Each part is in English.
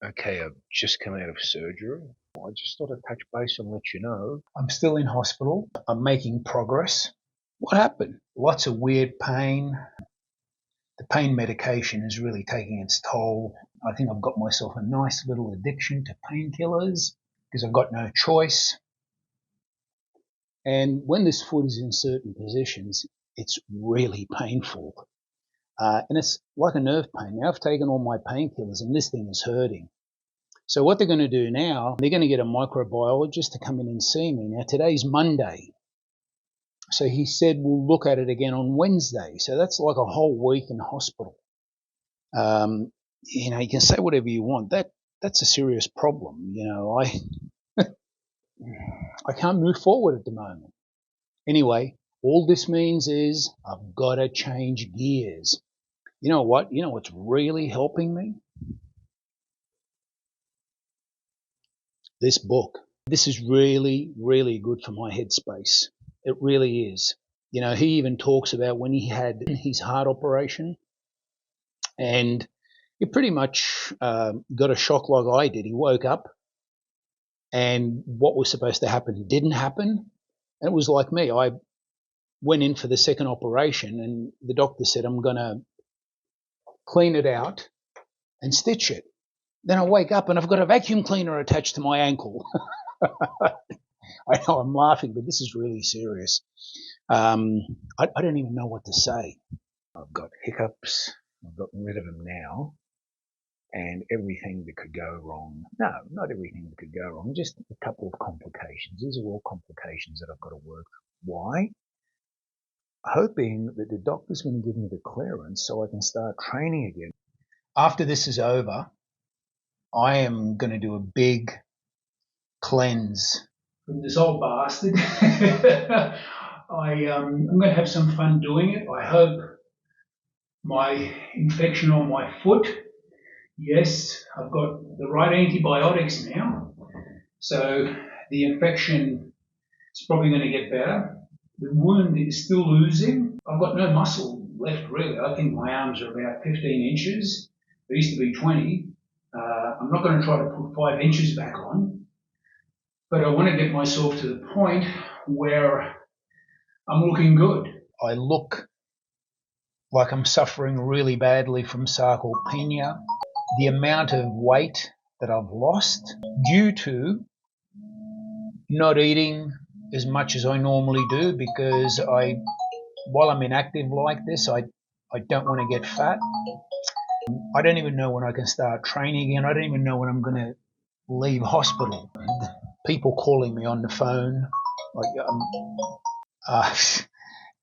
Okay, I've just come out of surgery. I just thought I'd touch base and let you know. I'm still in hospital. I'm making progress. What happened? Lots of weird pain. The pain medication is really taking its toll. I think I've got myself a nice little addiction to painkillers because I've got no choice. And when this foot is in certain positions, it's really painful. And it's like a nerve pain. Now I've taken all my painkillers and this thing is hurting. So what they're going to do now, they're going to get a microbiologist to come in and see me. Now today's Monday. So he said we'll look at it again on Wednesday. So that's like a whole week in hospital. You can say whatever you want. That's a serious problem. I can't move forward at the moment. Anyway, all this means is I've got to change gears. You know what? You know what's really helping me? This book. This is really, really good for my headspace. It really is. He even talks about when he had his heart operation and he pretty much got a shock like I did. He woke up and what was supposed to happen didn't happen. And it was like me. I went in for the second operation and the doctor said, I'm going to clean it out and stitch it. Then I wake up and I've got a vacuum cleaner attached to my ankle. I know I'm laughing, but this is really serious. I don't even know what to say. I've got hiccups. I've gotten rid of them now. And everything that could go wrong. No, not everything that could go wrong. Just a couple of complications. These are all complications that I've got to work through. Why? Hoping that the doctor's going to give me the clearance so I can start training again. After this is over, I am going to do a big cleanse from this old bastard. I'm going to have some fun doing it. I hope my infection on my foot, yes, I've got the right antibiotics now, so the infection is probably going to get better. The wound is still losing. I've got no muscle left really. I think my arms are about 15 inches. They used to be 20. I'm not going to try to put 5 inches back on, but I want to get myself to the point where I'm looking good. I look like I'm suffering really badly from sarcopenia. The amount of weight that I've lost due to not eating as much as I normally do because while I'm inactive like this, I don't want to get fat. I don't even know when I can start training again. I don't even know when I'm going to leave hospital. People calling me on the phone,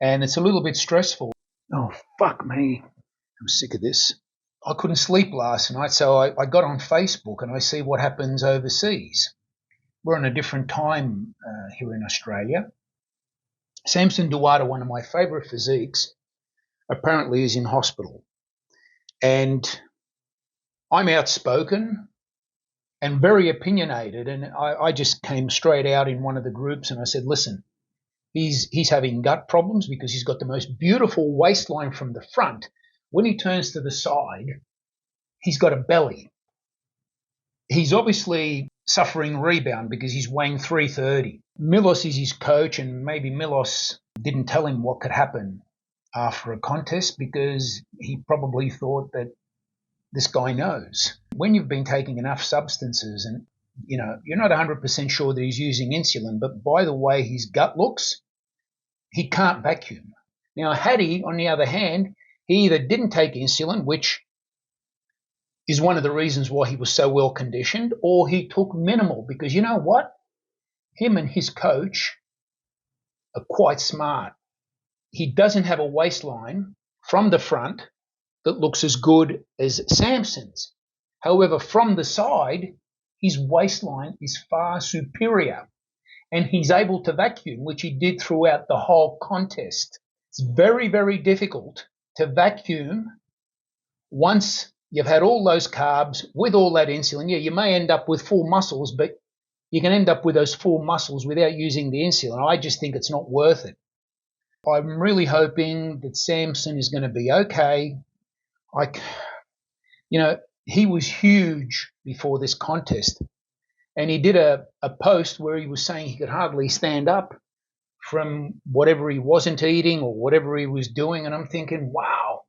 and it's a little bit stressful. Oh, fuck me. I'm sick of this. I couldn't sleep last night, so I got on Facebook and I see what happens overseas. We're on a different time here in Australia. Samson Duwata, one of my favourite physiques, apparently is in hospital. And I'm outspoken and very opinionated, and I just came straight out in one of the groups and I said, listen, he's having gut problems because he's got the most beautiful waistline from the front. When he turns to the side, he's got a belly. He's obviously suffering rebound because he's weighing 330. Milos is his coach, and maybe Milos didn't tell him what could happen after a contest because he probably thought that this guy knows. When you've been taking enough substances and you're not 100% sure that he's using insulin, but by the way his gut looks, he can't vacuum. Now, Hattie, on the other hand, he either didn't take insulin, which is one of the reasons why he was so well conditioned, or he took minimal because you know what? Him and his coach are quite smart. He doesn't have a waistline from the front that looks as good as Samson's. However, from the side, his waistline is far superior and he's able to vacuum, which he did throughout the whole contest. It's very, very difficult to vacuum once you've had all those carbs with all that insulin. Yeah, you may end up with full muscles, but you can end up with those full muscles without using the insulin. I just think it's not worth it. I'm really hoping that Samson is going to be okay. He was huge before this contest, and he did a post where he was saying he could hardly stand up from whatever he wasn't eating or whatever he was doing. And I'm thinking, wow,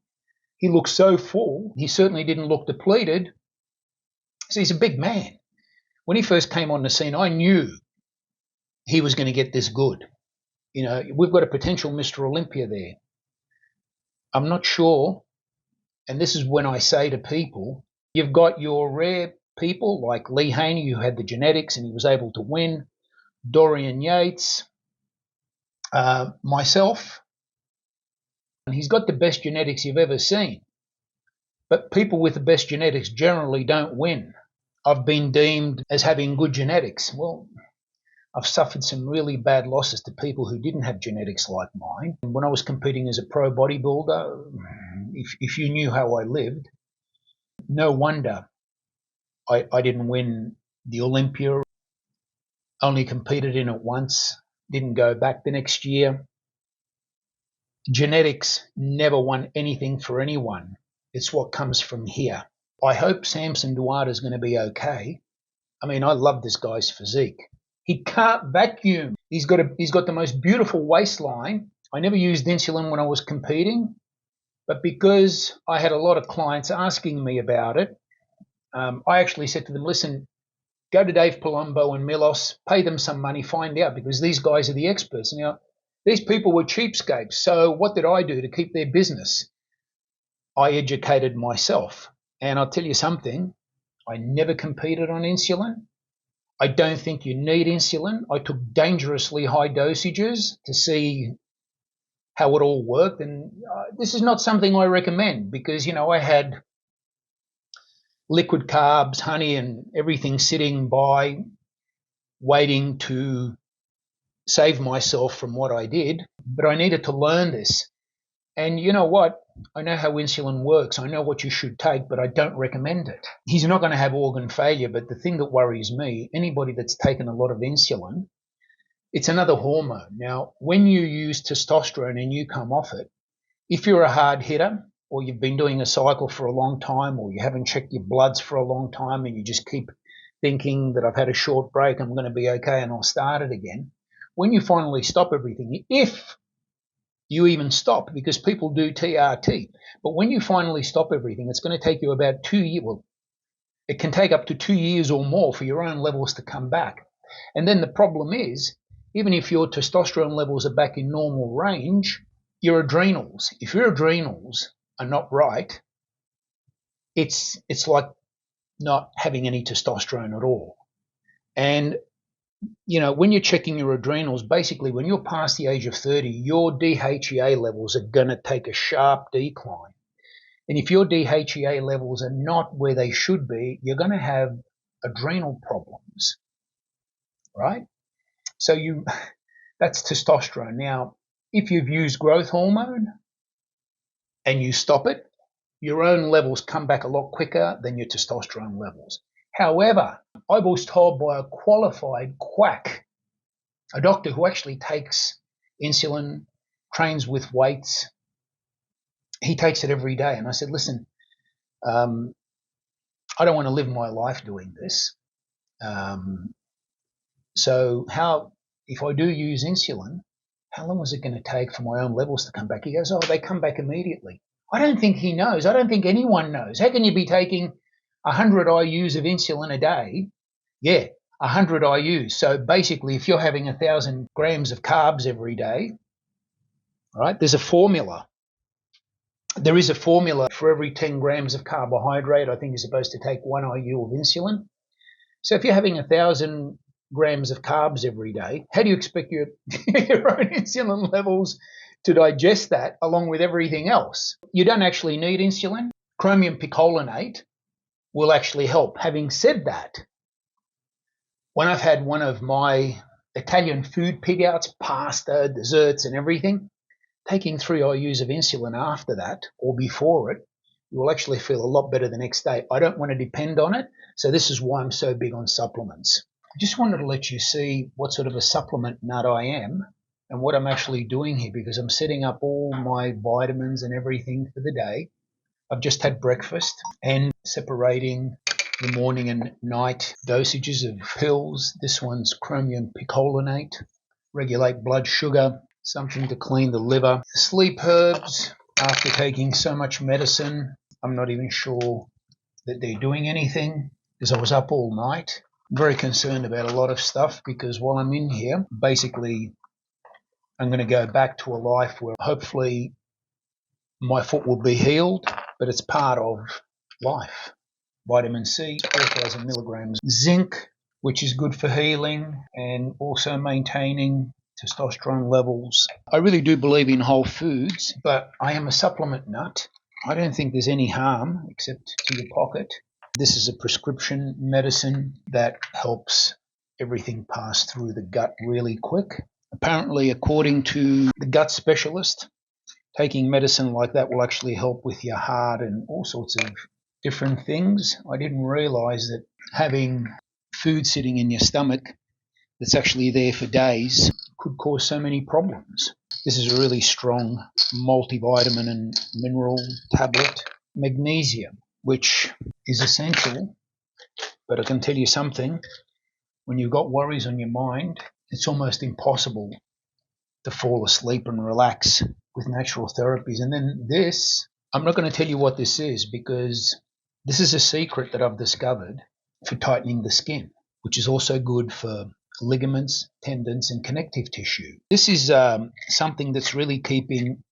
he looks so full. He certainly didn't look depleted. So he's a big man. When he first came on the scene, I knew he was going to get this good. You know, we've got a potential Mr. Olympia there. I'm not sure, and this is when I say to people, you've got your rare people like Lee Haney, who had the genetics and he was able to win, Dorian Yates, myself, and he's got the best genetics you've ever seen. But people with the best genetics generally don't win. I've been deemed as having good genetics. Well, I've suffered some really bad losses to people who didn't have genetics like mine. When I was competing as a pro bodybuilder, if you knew how I lived, no wonder I didn't win the Olympia. Only competed in it once, didn't go back the next year. Genetics never won anything for anyone. It's what comes from here. I hope Samson Duarte is going to be okay. I mean, I love this guy's physique. He can't vacuum. He's got the most beautiful waistline. I never used insulin when I was competing, but because I had a lot of clients asking me about it, I actually said to them, listen, go to Dave Palumbo and Milos, pay them some money, find out, because these guys are the experts. Now, these people were cheapskates. So what did I do to keep their business? I educated myself. And I'll tell you something, I never competed on insulin. I don't think you need insulin. I took dangerously high dosages to see how it all worked. And this is not something I recommend because, you know, I had liquid carbs, honey, and everything sitting by waiting to save myself from what I did. But I needed to learn this. And you know what? I know how insulin works. I know what you should take, but I don't recommend it. He's not going to have organ failure, but the thing that worries me, anybody that's taken a lot of insulin, it's another hormone. Now, when you use testosterone and you come off it, if you're a hard hitter or you've been doing a cycle for a long time or you haven't checked your bloods for a long time and you just keep thinking that I've had a short break, I'm going to be okay and I'll start it again, when you finally stop everything, if you even stop, because people do TRT, but when you finally stop everything, it's going to take you about 2 years. Well, it can take up to 2 years or more for your own levels to come back. And then the problem is, even if your testosterone levels are back in normal range, your adrenals, if your adrenals are not right, it's like not having any testosterone at all. And you know, when you're checking your adrenals, basically when you're past the age of 30, your DHEA levels are going to take a sharp decline. And if your DHEA levels are not where they should be, you're going to have adrenal problems, right? So that's testosterone. Now, if you've used growth hormone and you stop it, your own levels come back a lot quicker than your testosterone levels. However, I was told by a qualified quack, a doctor who actually takes insulin, trains with weights, he takes it every day. And I said, listen, I don't want to live my life doing this. So if I do use insulin, how long is it going to take for my own levels to come back? He goes, oh, they come back immediately. I don't think he knows. I don't think anyone knows. How can you be taking 100 IUs of insulin a day? Yeah, 100 IUs. So basically, if you're having 1,000 grams of carbs every day, right, there's a formula. There is a formula for every 10 grams of carbohydrate. I think you're supposed to take 1 IU of insulin. So if you're having 1,000 grams of carbs every day, how do you expect your own insulin levels to digest that along with everything else? You don't actually need insulin. Chromium picolinate will actually help. Having said that, when I've had one of my Italian food pig outs, pasta, desserts and everything, taking 3 IUs of insulin after that or before it, you will actually feel a lot better the next day. I don't want to depend on it, so this is why I'm so big on supplements. I just wanted to let you see what sort of a supplement nut I am and what I'm actually doing here, because I'm setting up all my vitamins and everything for the day. I've just had breakfast and separating the morning and night dosages of pills. This one's chromium picolinate, regulate blood sugar, something to clean the liver. Sleep herbs, after taking so much medicine, I'm not even sure that they're doing anything because I was up all night. I'm very concerned about a lot of stuff because while I'm in here, basically I'm going to go back to a life where hopefully my foot will be healed, but it's part of life. Vitamin C, 4,000 milligrams. Zinc, which is good for healing and also maintaining testosterone levels. I really do believe in whole foods, but I am a supplement nut. I don't think there's any harm except to your pocket. This is a prescription medicine that helps everything pass through the gut really quick. Apparently, according to the gut specialist, taking medicine like that will actually help with your heart and all sorts of different things. I didn't realize that having food sitting in your stomach that's actually there for days could cause so many problems. This is a really strong multivitamin and mineral tablet. Magnesium, which is essential, but I can tell you something, when you've got worries on your mind, it's almost impossible to fall asleep and relax with natural therapies. And then this, I'm not going to tell you what this is because this is a secret that I've discovered for tightening the skin, which is also good for ligaments, tendons, and connective tissue. This is something that's really keeping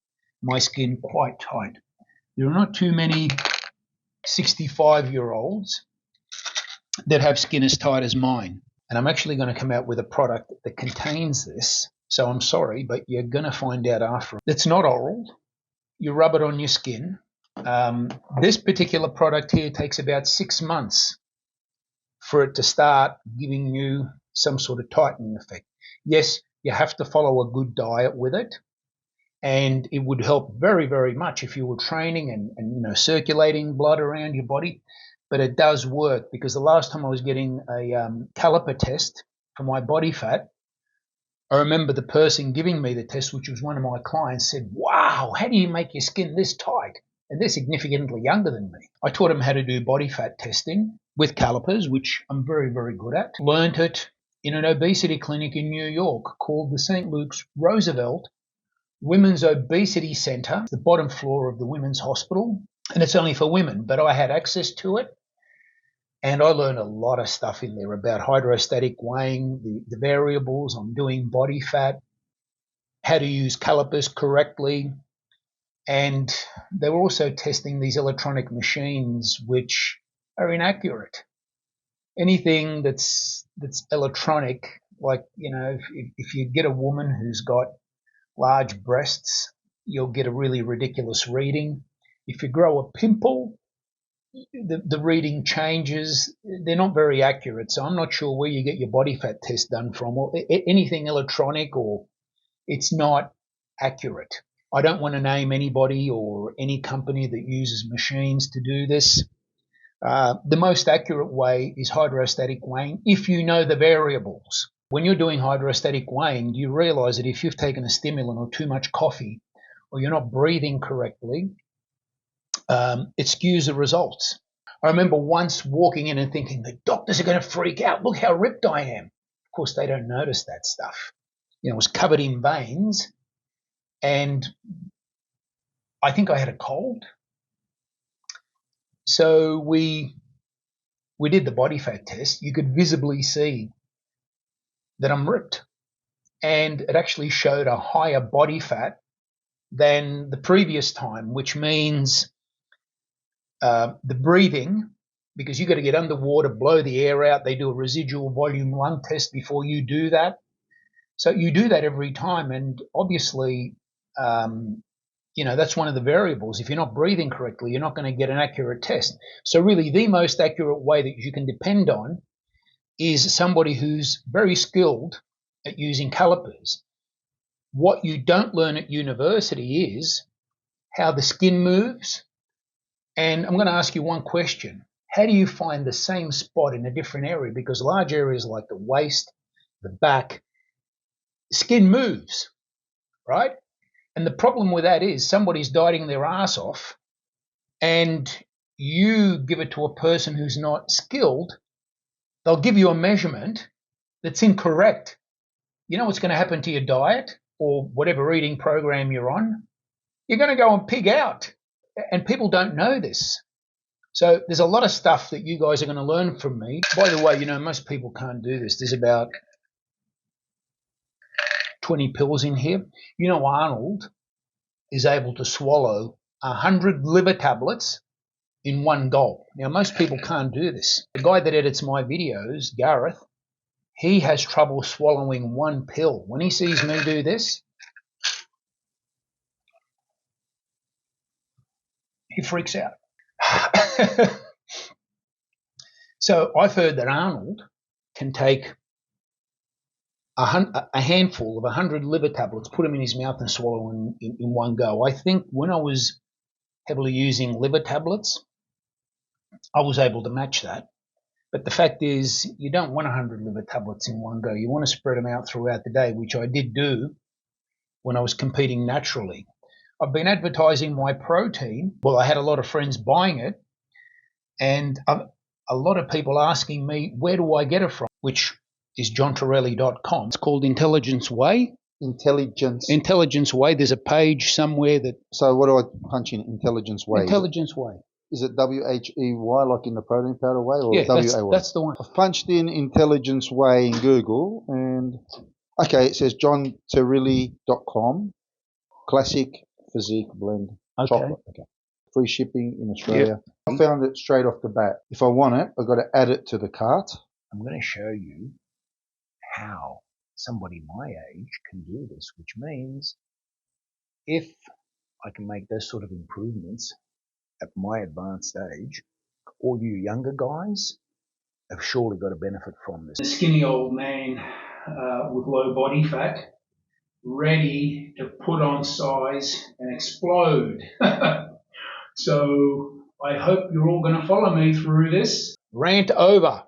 my skin quite tight. There are not too many 65-year-olds that have skin as tight as mine. And I'm actually going to come out with a product that contains this. So I'm sorry, but you're going to find out after. It's not oral. You rub it on your skin. This particular product here takes about 6 months for it to start giving you some sort of tightening effect. Yes, you have to follow a good diet with it. And it would help very, very much if you were training and circulating blood around your body. But it does work because the last time I was getting a caliper test for my body fat, I remember the person giving me the test, which was one of my clients, said, "Wow, how do you make your skin this tight?" And they're significantly younger than me. I taught them how to do body fat testing with calipers, which I'm very, very good at. Learned it in an obesity clinic in New York called the St. Luke's Roosevelt Women's Obesity Center, the bottom floor of the women's hospital. And it's only for women, but I had access to it. And I learned a lot of stuff in there about hydrostatic weighing, the variables on doing body fat, how to use calipers correctly. And they were also testing these electronic machines, which are inaccurate. Anything that's electronic, like, if you get a woman who's got large breasts, you'll get a really ridiculous reading. If you grow a pimple, the reading changes. They're not very accurate, so I'm not sure where you get your body fat test done from, or anything electronic, or it's not accurate. I don't want to name anybody or any company that uses machines to do this. The most accurate way is hydrostatic weighing if you know the variables. When you're doing hydrostatic weighing, you realize that if you've taken a stimulant or too much coffee, or you're not breathing correctly, it skews the results. I remember once walking in and thinking, the doctors are going to freak out. Look how ripped I am. Of course, they don't notice that stuff. It was covered in veins, and I think I had a cold. So we did the body fat test. You could visibly see that I'm ripped, and it actually showed a higher body fat than the previous time, which means the breathing, because you've got to get underwater, blow the air out. They do a residual volume lung test before you do that. So you do that every time, and obviously, that's one of the variables. If you're not breathing correctly, you're not going to get an accurate test. So really, the most accurate way that you can depend on is somebody who's very skilled at using calipers. What you don't learn at university is how the skin moves. And I'm going to ask you one question. How do you find the same spot in a different area? Because large areas like the waist, the back, skin moves, right? And the problem with that is somebody's dieting their ass off and you give it to a person who's not skilled, they'll give you a measurement that's incorrect. You know what's going to happen to your diet or whatever eating program you're on? You're going to go and pig out. And people don't know this. So there's a lot of stuff that you guys are going to learn from me. By the way, you know, most people can't do this. There's about 20 pills in here. You know, Arnold is able to swallow 100 liver tablets in one gulp. Now, most people can't do this. The guy that edits my videos, Gareth, he has trouble swallowing one pill. When he sees me do this, he freaks out. So I've heard that Arnold can take a handful of 100 liver tablets, put them in his mouth and swallow them in one go. I think when I was heavily using liver tablets, I was able to match that. But the fact is, you don't want 100 liver tablets in one go. You want to spread them out throughout the day, which I did do when I was competing naturally. I've been advertising my protein. Well, I had a lot of friends buying it, and a lot of people asking me, where do I get it from? Which is johntorelli.com. It's called Intelligence Whey. Intelligence Whey. There's a page somewhere that... So what do I punch in? Intelligence Whey? Intelligence Whey. Is it W-H-E-Y, like in the protein powder way? Or yeah, W-A-Y? that's the one. I've punched in Intelligence Whey in Google, and okay, it says johntorelli.com, classic physique blend chocolate. Okay. Free shipping in Australia. Yep. I found it straight off the bat. If I want it, I've got to add it to the cart. I'm going to show you how somebody my age can do this, which means if I can make those sort of improvements at my advanced age, all you younger guys have surely got a benefit from this. A skinny old man with low body fat, ready to put on size and explode. So I hope you're all going to follow me through this. Rant over.